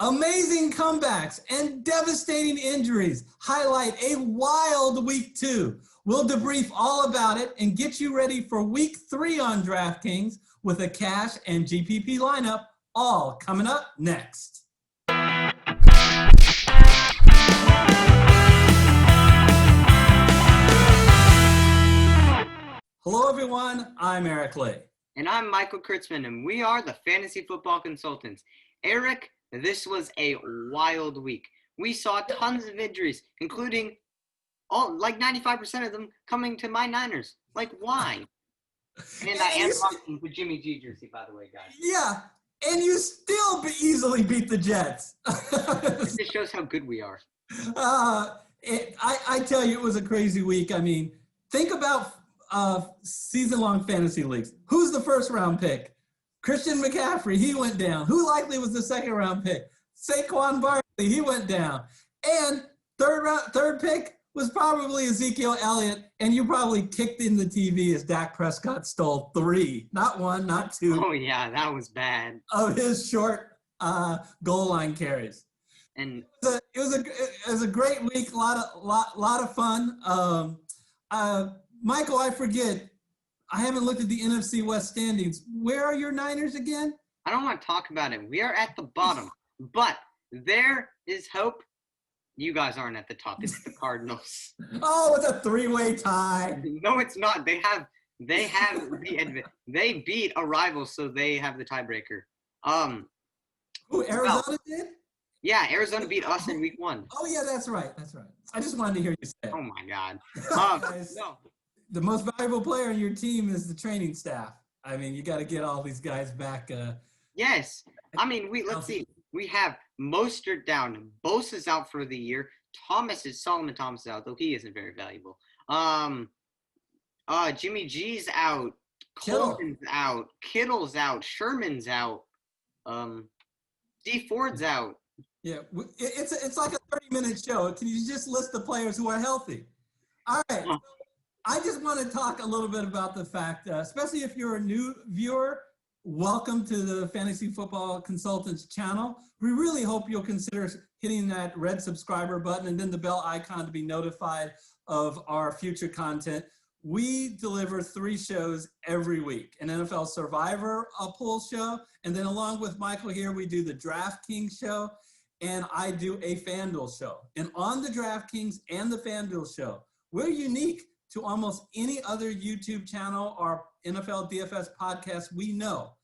Amazing comebacks and devastating injuries highlight a wild week 2. We'll debrief all about it and get you ready for week 3 on DraftKings with a cash and GPP lineup, all coming up next. Hello, everyone. I'm Eric Lay. And I'm Michael Kurtzman, and we are the Fantasy Football Consultants. Eric, this was a wild week. We saw tons of injuries, including 95% of them coming to my Niners. Like, why? And I am rocking the Jimmy G jersey, by the way, guys. Yeah, and you still easily beat the Jets. This just shows how good we are. I tell you, it was a crazy week. I mean, think about season-long fantasy leagues. Who's the first-round pick? Christian McCaffrey, he went down. Who likely was the second-round pick? Saquon Barkley, he went down. And third pick was probably Ezekiel Elliott, and you probably kicked in the TV as Dak Prescott stole 3, not 1, not 2. Oh, yeah, that was bad. Of his short goal line carries. And it was a great week, a lot of fun. Michael, I forget. I haven't looked at the NFC West standings. Where are your Niners again? I don't want to talk about it. We are at the bottom, but there is hope. You guys aren't at the top. It's the Cardinals. Oh, it's a 3-way tie. No, it's not. They beat a rival, so they have the tiebreaker. Who, Arizona did? Yeah, Arizona beat us in week 1. Oh, yeah, that's right. I just wanted to hear you say it. Oh, my God. No. The most valuable player on your team is the training staff. I mean, you got to get all these guys back. Yes. I mean, let's see. We have Mostert down. Bosa's out for the year. Solomon Thomas is out, though he isn't very valuable. Jimmy G's out. Coleman's out. Kittle's out. Sherman's out. D Ford's out. Yeah, it's like a 30-minute show. Can you just list the players who are healthy? All right. I just want to talk a little bit about the fact, especially if you're a new viewer, welcome to the Fantasy Football Consultants channel. We really hope you'll consider hitting that red subscriber button and then the bell icon to be notified of our future content. We deliver 3 shows every week, an NFL Survivor pool show, and then along with Michael here, we do the DraftKings show, and I do a FanDuel show. And on the DraftKings and the FanDuel show, we're unique to almost any other YouTube channel or NFL DFS podcast we know.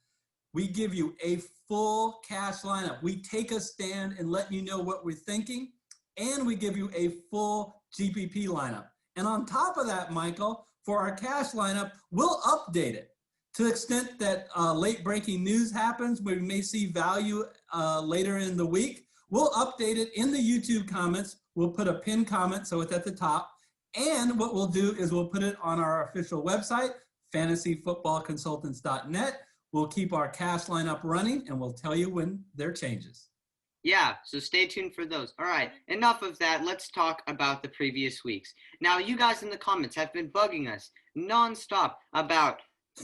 We give you a full cash lineup. We take a stand and let you know what we're thinking, and we give you a full GPP lineup. And on top of that, Michael, for our cash lineup, we'll update it to the extent that late-breaking news happens, where we may see value later in the week. We'll update it in the YouTube comments. We'll put a pinned comment so it's at the top. And what we'll do is we'll put it on our official website, fantasyfootballconsultants.net. We'll keep our cash lineup running, and we'll tell you when there are changes. Yeah, so stay tuned for those. All right, enough of that. Let's talk about the previous weeks. Now, you guys in the comments have been bugging us nonstop about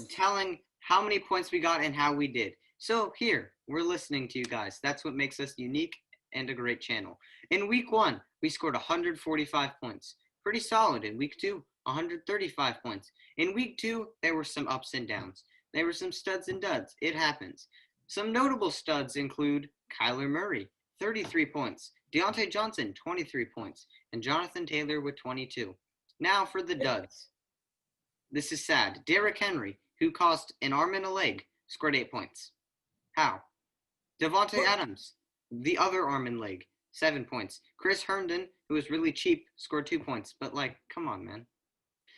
telling how many points we got and how we did. So here, we're listening to you guys. That's what makes us unique and a great channel. In week 1, we scored 145 points. Pretty solid. In week 2, 135 points. In week 2, there were some ups and downs. There were some studs and duds. It happens. Some notable studs include Kyler Murray, 33 points. Deontay Johnson, 23 points. And Jonathan Taylor with 22. Now for the duds. This is sad. Derrick Henry, who cost an arm and a leg, scored 8 points. How? Devontae Adams, the other arm and leg, 7 points. Chris Herndon, who was really cheap, scored 2 points. But, come on, man.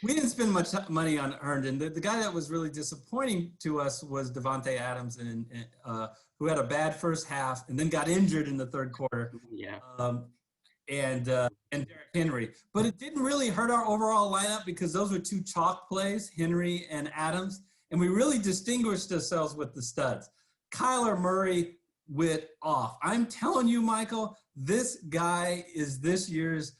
We didn't spend much money on Herndon. The guy that was really disappointing to us was Devontae Adams, who had a bad first half and then got injured in the third quarter. Yeah. And Derrick Henry. But it didn't really hurt our overall lineup because those were 2 chalk plays, Henry and Adams. And we really distinguished ourselves with the studs. Kyler Murray went off. I'm telling you, Michael, this guy is this year's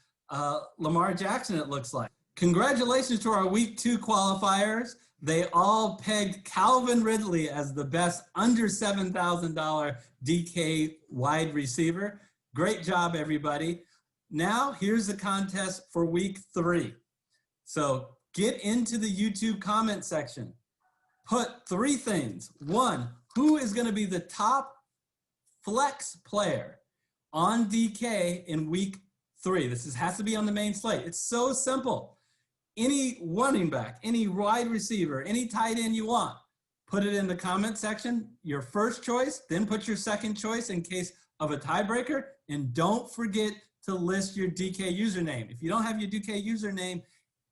Lamar Jackson, it looks like. Congratulations to our week 2 qualifiers. They all pegged Calvin Ridley as the best under $7,000 DK wide receiver. Great job, everybody. Now, here's the contest for week 3. So get into the YouTube comment section. Put 3 things. 1, who is going to be the top flex player on DK in week 3? This has to be on the main slate. It's so simple. Any running back, any wide receiver, any tight end you want, put it in the comment section, your first choice, then put your second choice in case of a tiebreaker, and don't forget to list your DK username. If you don't have your DK username,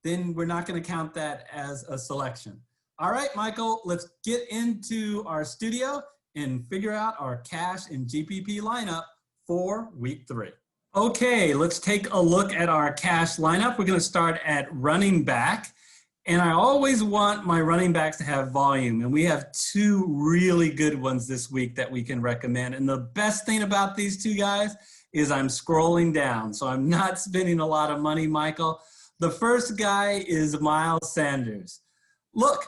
then we're not going to count that as a selection. All right, Michael, let's get into our studio and figure out our cash and GPP lineup for week 3. Okay, let's take a look at our cash lineup. We're going to start at running back. And I always want my running backs to have volume. And we have 2 really good ones this week that we can recommend. And the best thing about these 2 guys is I'm scrolling down. So I'm not spending a lot of money, Michael. The first guy is Miles Sanders. Look,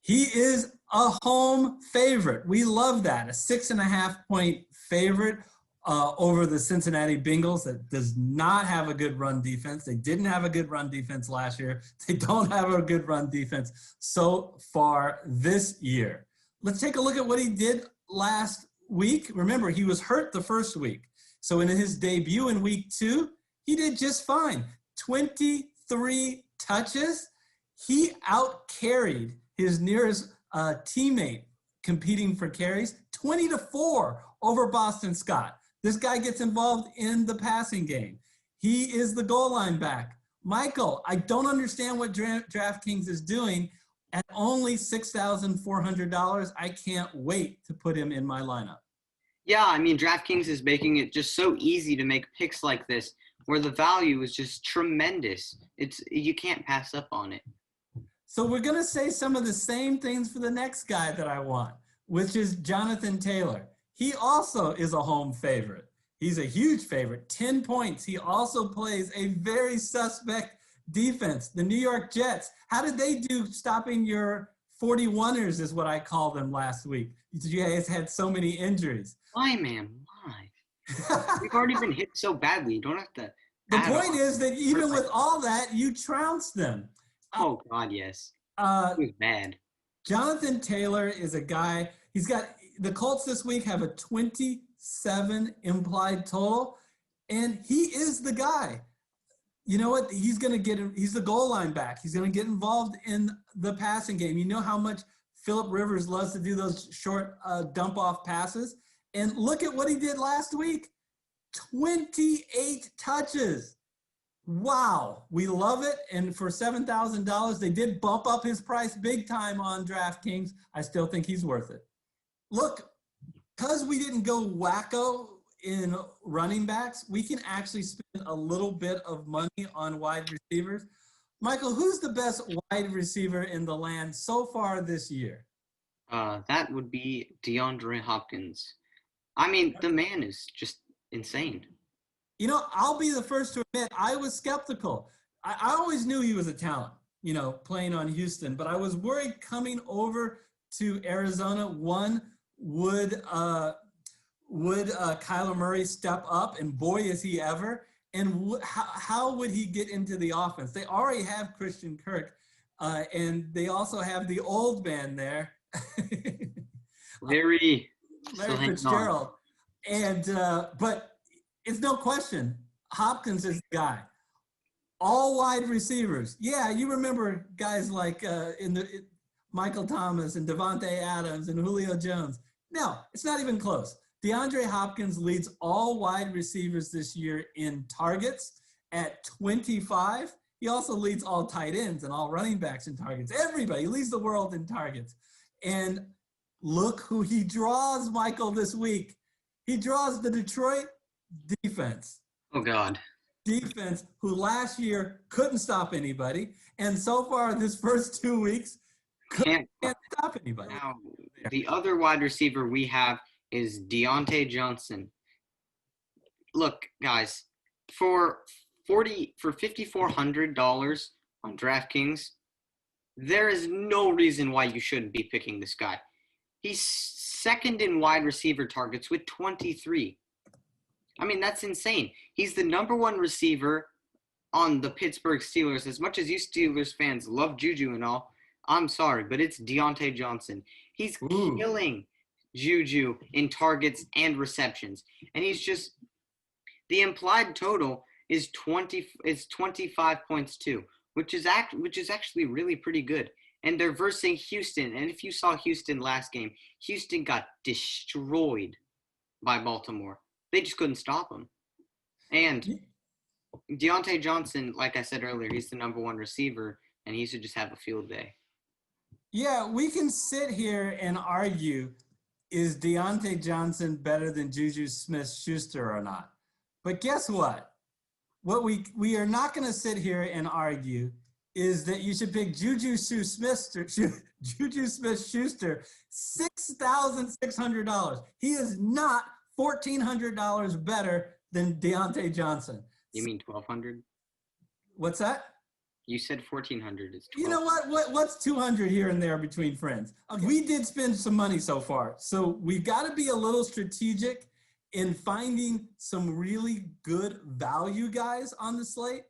he is a home favorite. We love that. A 6.5-point favorite over the Cincinnati Bengals that does not have a good run defense. They didn't have a good run defense last year. They don't have a good run defense so far this year. Let's take a look at what he did last week. Remember, he was hurt the first week. So in his debut in week 2, he did just fine. 23 touches. He out-carried his nearest teammate competing for carries, 20-4 over Boston Scott. This guy gets involved in the passing game. He is the goal line back. Michael, I don't understand what DraftKings is doing. At only $6,400, I can't wait to put him in my lineup. Yeah, I mean, DraftKings is making it just so easy to make picks like this, where the value is just tremendous. You can't pass up on it. So we're going to say some of the same things for the next guy that I want, which is Jonathan Taylor. He also is a home favorite. He's a huge favorite, 10 points. He also plays a very suspect defense, the New York Jets. How did they do stopping your 41ers is what I called them last week? You guys had so many injuries. Why, man? Why? We've already been hit so badly. You don't have to. The point is that even with all that, you trounced them. Oh, God, yes. It was bad. Jonathan Taylor is a guy, the Colts this week have a 27 implied total, and he is the guy. You know what? He's the goal line back. He's going to get involved in the passing game. You know how much Phillip Rivers loves to do those short dump-off passes. And look at what he did last week. 28 touches. Wow, we love it. And for $7,000, they did bump up his price big time on DraftKings. I still think he's worth it. Look, because we didn't go wacko in running backs, we can actually spend a little bit of money on wide receivers. Michael, who's the best wide receiver in the land so far this year? That would be DeAndre Hopkins. I mean, the man is just insane. You know, I'll be the first to admit I was skeptical. I always knew he was a talent, playing on Houston, but I was worried coming over to Arizona. One, would Kyler Murray step up? And boy, is he ever. And how would he get into the offense? They already have Christian Kirk, and they also have the old man there. Larry Fitzgerald. And but it's no question, Hopkins is the guy. All wide receivers. Yeah, you remember guys like Michael Thomas and Devontae Adams and Julio Jones. No, it's not even close. DeAndre Hopkins leads all wide receivers this year in targets at 25. He also leads all tight ends and all running backs in targets. Everybody leads the world in targets. And look who he draws, Michael, this week. He draws the Detroit defense. Oh, God. Defense, who last year couldn't stop anybody. And so far, this first 2 weeks, can't stop anybody. Now, the other wide receiver we have is Deontay Johnson. Look, guys, for $5,400 on DraftKings, There is no reason why you shouldn't be picking this guy. He's second in wide receiver targets with 23. I mean, that's insane. He's the number one receiver on the Pittsburgh Steelers. As much as you Steelers fans love Juju and all, I'm sorry, but it's Deontay Johnson. He's killing Juju in targets and receptions. And he's just – the implied total is 25 points too, which is actually really pretty good. And they're versing Houston. And if you saw Houston last game, Houston got destroyed by Baltimore. They just couldn't stop him. And Deontay Johnson, like I said earlier, he's the number one receiver, and he should just have a field day. Yeah, we can sit here and argue, is Deontay Johnson better than Juju Smith-Schuster or not? But guess what? What we are not going to sit here and argue is that you should pick Juju Smith-Schuster, $6,600. He is not $1,400 better than Deontay Johnson. You mean $1,200? What's that? You said $1,400. It's $1,200. You know what? What's 200 here and there between friends? Okay. We did spend some money so far, so we've got to be a little strategic in finding some really good value guys on the slate,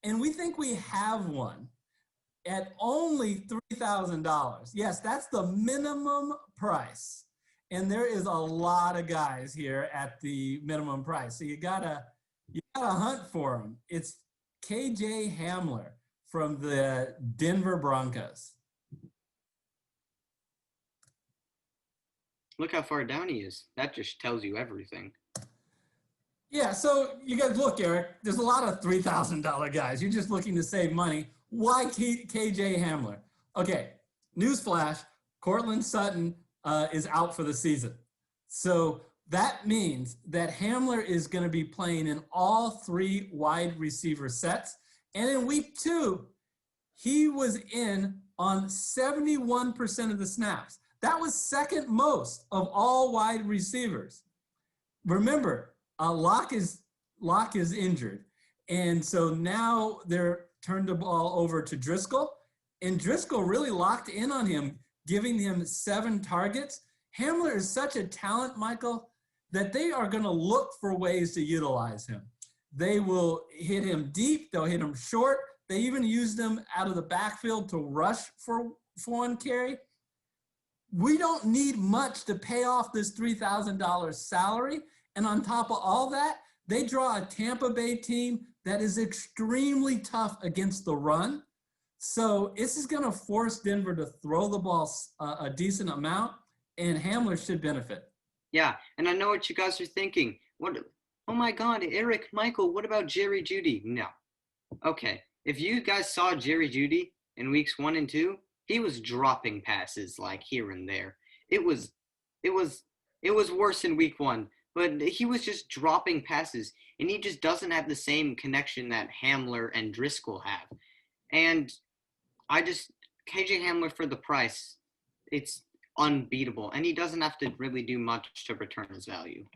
and we think we have one at only $3,000. Yes, that's the minimum price, and there is a lot of guys here at the minimum price, so you gotta hunt for them. It's KJ Hamler from the Denver Broncos. Look how far down he is. That just tells you everything. Yeah, so you guys look, Eric, there's a lot of $3,000 guys. You're just looking to save money. Why KJ Hamler? Okay, newsflash, Cortland Sutton is out for the season. So that means that Hamler is going to be playing in all three wide receiver sets. And in week 2, he was in on 71% of the snaps. That was second most of all wide receivers. Remember, Locke is injured. And so now they're turned the ball over to Driscoll. And Driscoll really locked in on him, giving him 7 targets. Hamler is such a talent, Michael, that they are going to look for ways to utilize him. They will hit him deep. They'll hit him short. They even used him out of the backfield to rush for one carry. We don't need much to pay off this $3,000 salary. And on top of all that, they draw a Tampa Bay team that is extremely tough against the run. So this is going to force Denver to throw the ball a decent amount, and Hamler should benefit. Yeah, and I know what you guys are thinking. What? Oh my God, Eric, Michael, what about Jerry Jeudy? No. Okay, if you guys saw Jerry Jeudy in weeks 1 and 2, he was dropping passes like here and there. It was worse in week 1, but he was just dropping passes, and he just doesn't have the same connection that Hamler and Driscoll have. And KJ Hamler for the price, it's unbeatable, and he doesn't have to really do much to return his value.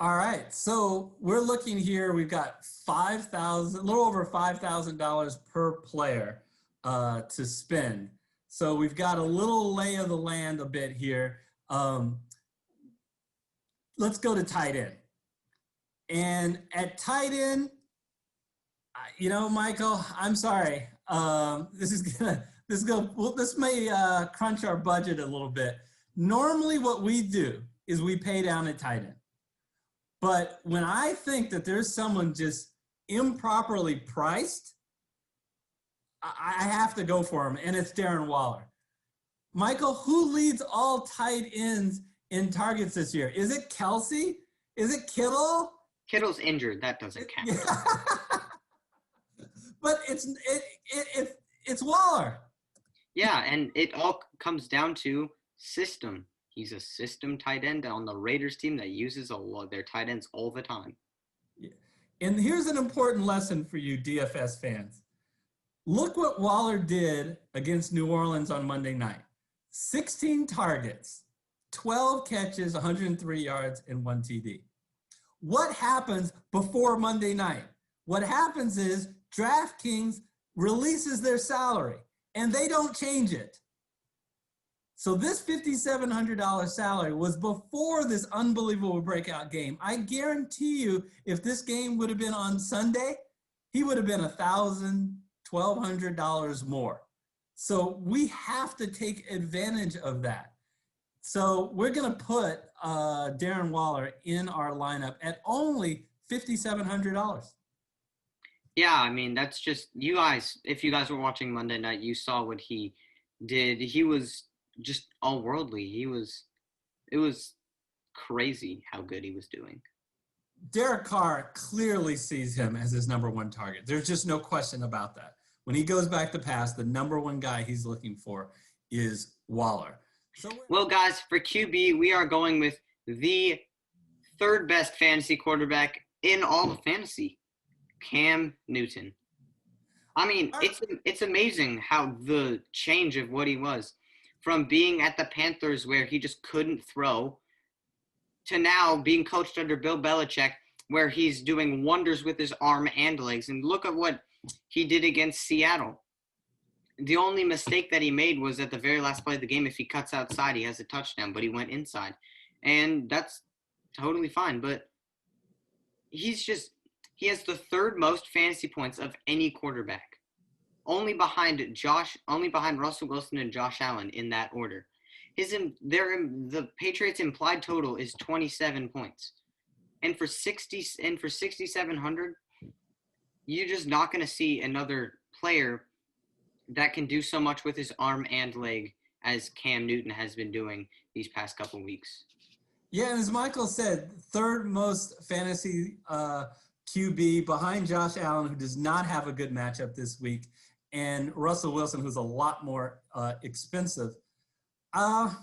All right, so we're looking here. We've got a little over $5,000 per player to spend. So we've got a little lay of the land a bit here. Let's go to tight end. And at tight end, Michael, I'm sorry. This may crunch our budget a little bit. Normally what we do is we pay down at tight end. But when I think that there's someone just improperly priced, I have to go for him, and it's Darren Waller. Michael, who leads all tight ends in targets this year? Is it Kelsey? Is it Kittle? Kittle's injured. That doesn't count. Yeah. But it's Waller. Yeah, and it all comes down to system. He's a system tight end on the Raiders team that uses their tight ends all the time. Yeah. And here's an important lesson for you DFS fans. Look what Waller did against New Orleans on Monday night. 16 targets, 12 catches, 103 yards, and 1 TD. What happens before Monday night? What happens is DraftKings releases their salary. and they don't change it. So this $5,700 salary was before this unbelievable breakout game. I guarantee you, if this game would have been on Sunday, he would have been $1,000, $1,200 more. So we have to take advantage of that. So we're going to put Darren Waller in our lineup at only $5,700. Yeah, I mean, that's just, you guys, if you guys were watching Monday night, you saw what he did. He was just all worldly. It was crazy how good he was doing. Derek Carr clearly sees him as his number one target. There's just no question about that. When he goes back to pass, the number one guy he's looking for is Waller. Well, guys, for QB, we are going with the third best fantasy quarterback in all of fantasy, Cam Newton. I mean, it's amazing how the change of what he was from being at the Panthers where he just couldn't throw to now being coached under Bill Belichick where he's doing wonders with his arm and legs. And look at what he did against Seattle. The only mistake that he made was at the very last play of the game. If he cuts outside, he has a touchdown, but he went inside. And that's totally fine. But he has the third most fantasy points of any quarterback. Only behind Russell Wilson and Josh Allen in that order. The Patriots' implied total is 27 points. And for 6,700, you're just not going to see another player that can do so much with his arm and leg as Cam Newton has been doing these past couple weeks. Yeah, and as Michael said, third most fantasy QB behind Josh Allen, who does not have a good matchup this week, and Russell Wilson, who's a lot more expensive. I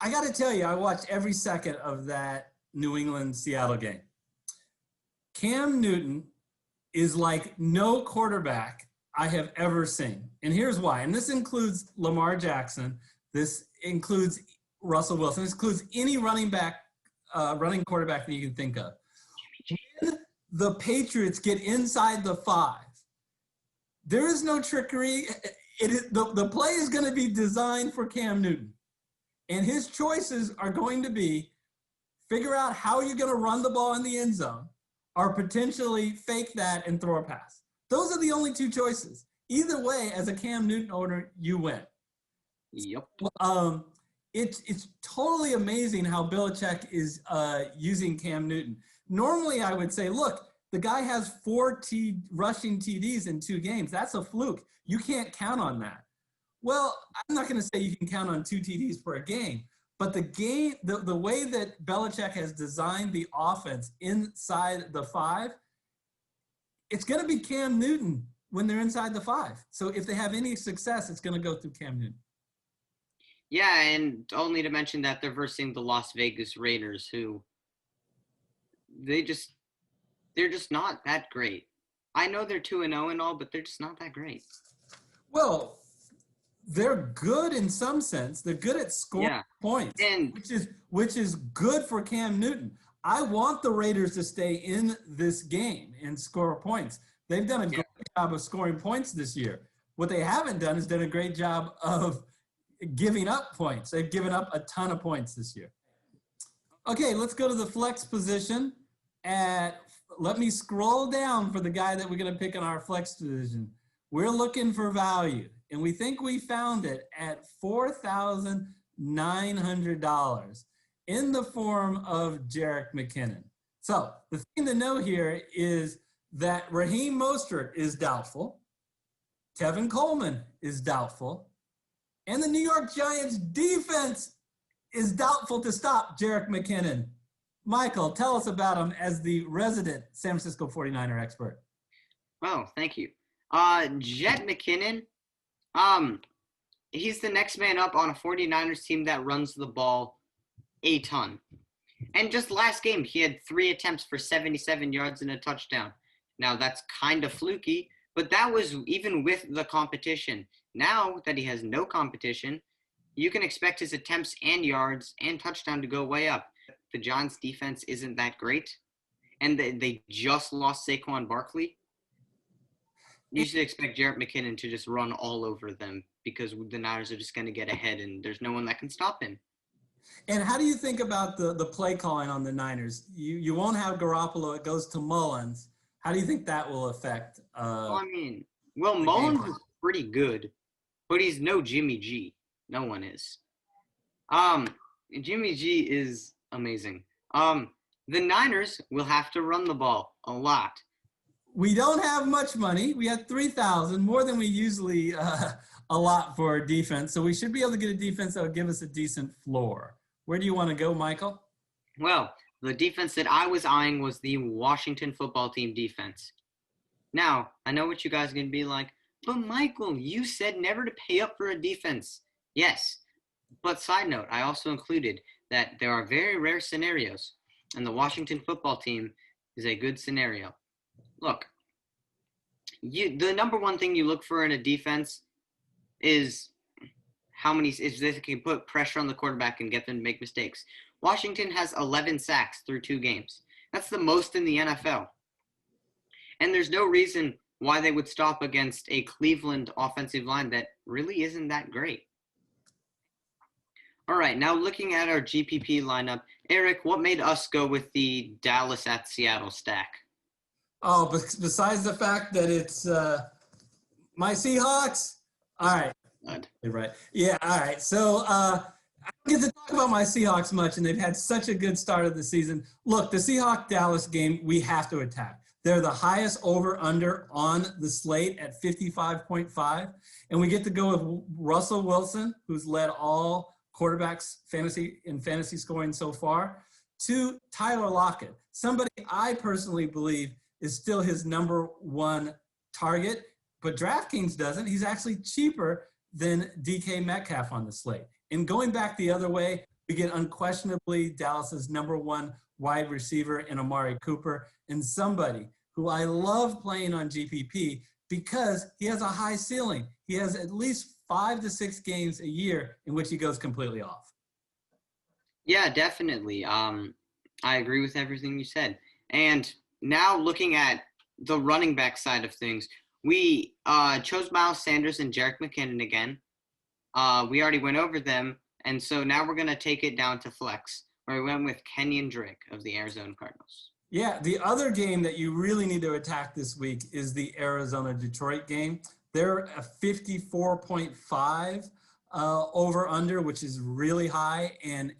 got to tell you, I watched every second of that New England-Seattle game. Cam Newton is like no quarterback I have ever seen. And here's why. And this includes Lamar Jackson. This includes Russell Wilson. This includes any running quarterback that you can think of. When the Patriots get inside the 5, there is no trickery. The play is going to be designed for Cam Newton. And his choices are going to be figure out how you're going to run the ball in the end zone or potentially fake that and throw a pass. Those are the only two choices. Either way, as a Cam Newton owner, you win. Yep. It's totally amazing how Belichick is using Cam Newton. Normally, I would say, look, the guy has 4 rushing TDs in 2 games. That's a fluke. You can't count on that. Well, I'm not going to say you can count on 2 TDs per game, but the way that Belichick has designed the offense inside the 5, it's going to be Cam Newton when they're inside the 5. So if they have any success, it's going to go through Cam Newton. Yeah, and only to mention that they're versing the Las Vegas Raiders, who they're just not that great. I know they're 2-0 and all, but they're just not that great. Well, they're good in some sense. They're good at scoring points, which is good for Cam Newton. I want the Raiders to stay in this game and score points. They've done a great job of scoring points this year. What they haven't done is done a great job of giving up points. They've given up a ton of points this year. Okay, let's go to the flex position. Let me scroll down for the guy that we're going to pick in our flex division. We're looking for value, and we think we found it at $4,900 in the form of Jerick McKinnon. So the thing to know here is that Raheem Mostert is doubtful, Tevin Coleman is doubtful, and the New York Giants defense is doubtful to stop Jerick McKinnon. Michael, tell us about him as the resident San Francisco 49er expert. Oh, thank you. Jet McKinnon, he's the next man up on a 49ers team that runs the ball a ton. And just last game, he had 3 attempts for 77 yards and a touchdown. Now, that's kind of fluky, but that was even with the competition. Now that he has no competition, you can expect his attempts and yards and touchdown to go way up. The Giants' defense isn't that great, and they just lost Saquon Barkley. You should expect Jarrett McKinnon to just run all over them because the Niners are just going to get ahead and there's no one that can stop him. And how do you think about the play calling on the Niners? You won't have Garoppolo. It goes to Mullins. How do you think that will affect? Mullins is pretty good, but he's no Jimmy G. No one is. Jimmy G is amazing. The Niners will have to run the ball a lot. We don't have much money. We had $3,000, more than we usually allot for defense. So we should be able to get a defense that will give us a decent floor. Where do you want to go, Michael? Well, the defense that I was eyeing was the Washington football team defense. Now, I know what you guys are going to be like, but Michael, you said never to pay up for a defense. Yes, but side note, I also included that there are very rare scenarios, and the Washington football team is a good scenario. Look, the number one thing you look for in a defense is if they can put pressure on the quarterback and get them to make mistakes. Washington has 11 sacks through 2 games. That's the most in the NFL. And there's no reason why they would stop against a Cleveland offensive line that really isn't that great. All right, now looking at our GPP lineup, Eric, what made us go with the Dallas at Seattle stack? Oh, besides the fact that it's my Seahawks. All right. Right. Yeah. All right. So I don't get to talk about my Seahawks much, and they've had such a good start of the season. Look, the Seahawks-Dallas game, we have to attack. They're the highest over-under on the slate at 55.5, and we get to go with Russell Wilson, who's led all quarterbacks in fantasy scoring so far, to Tyler Lockett, somebody I personally believe is still his number one target, but DraftKings doesn't. He's actually cheaper than DK Metcalf on the slate. And going back the other way, we get unquestionably Dallas's number one wide receiver in Amari Cooper, and somebody who I love playing on GPP because he has a high ceiling. He has at least 5 to 6 games a year in which he goes completely off. Yeah, definitely. I agree with everything you said. And now looking at the running back side of things, we chose Miles Sanders and Jerick McKinnon again. We already went over them, and so now we're going to take it down to flex, where we went with Kenyon Drake of the Arizona Cardinals. Yeah, the other game that you really need to attack this week is the Arizona-Detroit game. They're a 54.5 over-under, which is really high, and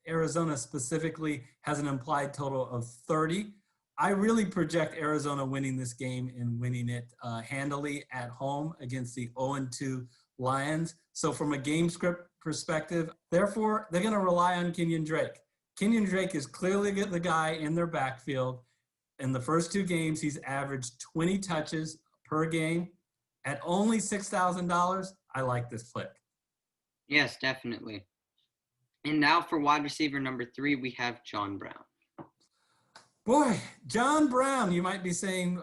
Arizona specifically has an implied total of 30. I really project Arizona winning this game and winning it handily at home against the 0-2 Lions. So from a game script perspective, therefore, they're going to rely on Kenyon Drake. Kenyon Drake is clearly the guy in their backfield. In the first 2 games, he's averaged 20 touches per game. At only $6,000, I like this flick. Yes, definitely. And now for wide receiver number 3, we have John Brown. Boy, John Brown, you might be saying,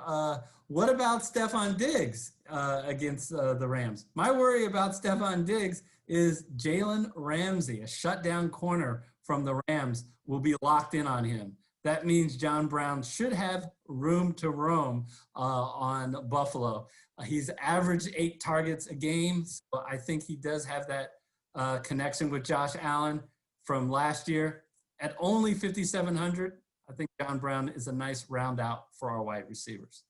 what about Stephon Diggs against the Rams? My worry about Stephon Diggs is Jalen Ramsey, a shutdown corner from the Rams, will be locked in on him. That means John Brown should have room to roam on Buffalo. He's averaged 8 targets a game, so I think he does have that connection with Josh Allen from last year. At only 5,700, I think John Brown is a nice round out for our wide receivers.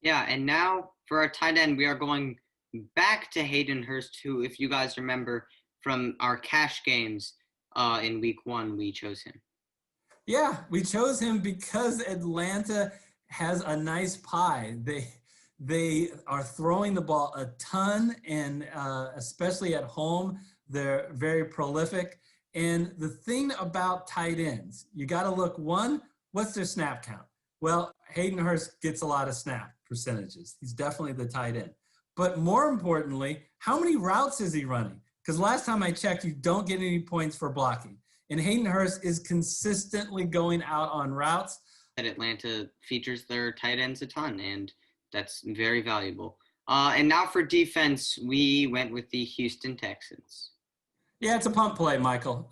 Yeah, and now for our tight end, we are going back to Hayden Hurst, who, if you guys remember from our cash games in week 1, we chose him. Yeah, we chose him because Atlanta has a nice pie. They are throwing the ball a ton, and especially at home, they're very prolific. And the thing about tight ends, you got to look, one, what's their snap count? Well, Hayden Hurst gets a lot of snap percentages. He's definitely the tight end. But more importantly, how many routes is he running? Because last time I checked, you don't get any points for blocking. And Hayden Hurst is consistently going out on routes. That Atlanta features their tight ends a ton, and that's very valuable. And now for defense, we went with the Houston Texans. Yeah, it's a pump play, Michael.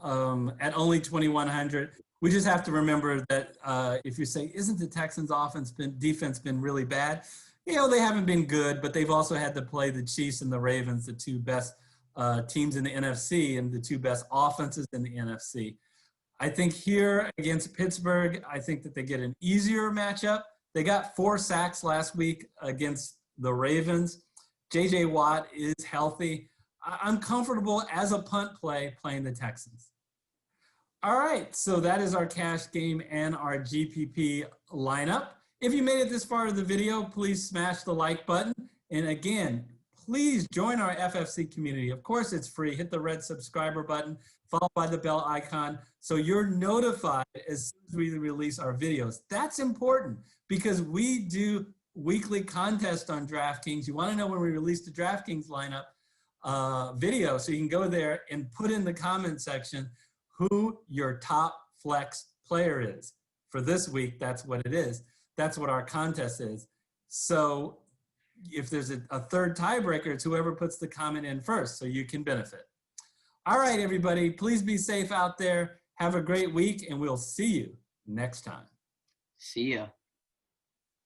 At only 2,100, we just have to remember that if you say, isn't the Texans' defense been really bad? They haven't been good, but they've also had to play the Chiefs and the Ravens, the two best teams in the NFC and the two best offenses in the NFC. I think here against Pittsburgh, I think that they get an easier matchup. They got 4 sacks last week against the Ravens. J.J. Watt is healthy. I'm comfortable as a punt play playing the Texans. All right, so that is our cash game and our GPP lineup. If you made it this far in the video, please smash the like button. And again, please join our FFC community. Of course, it's free. Hit the red subscriber button, followed by the bell icon, so you're notified as soon as we release our videos. That's important because we do weekly contests on DraftKings. You want to know when we release the DraftKings lineup video, so you can go there and put in the comment section who your top flex player is. For this week, that's what it is. That's what our contest is. So if there's a third tiebreaker, it's whoever puts the comment in first, so you can benefit. All right, everybody, please be safe out there. Have a great week, and we'll see you next time. See ya.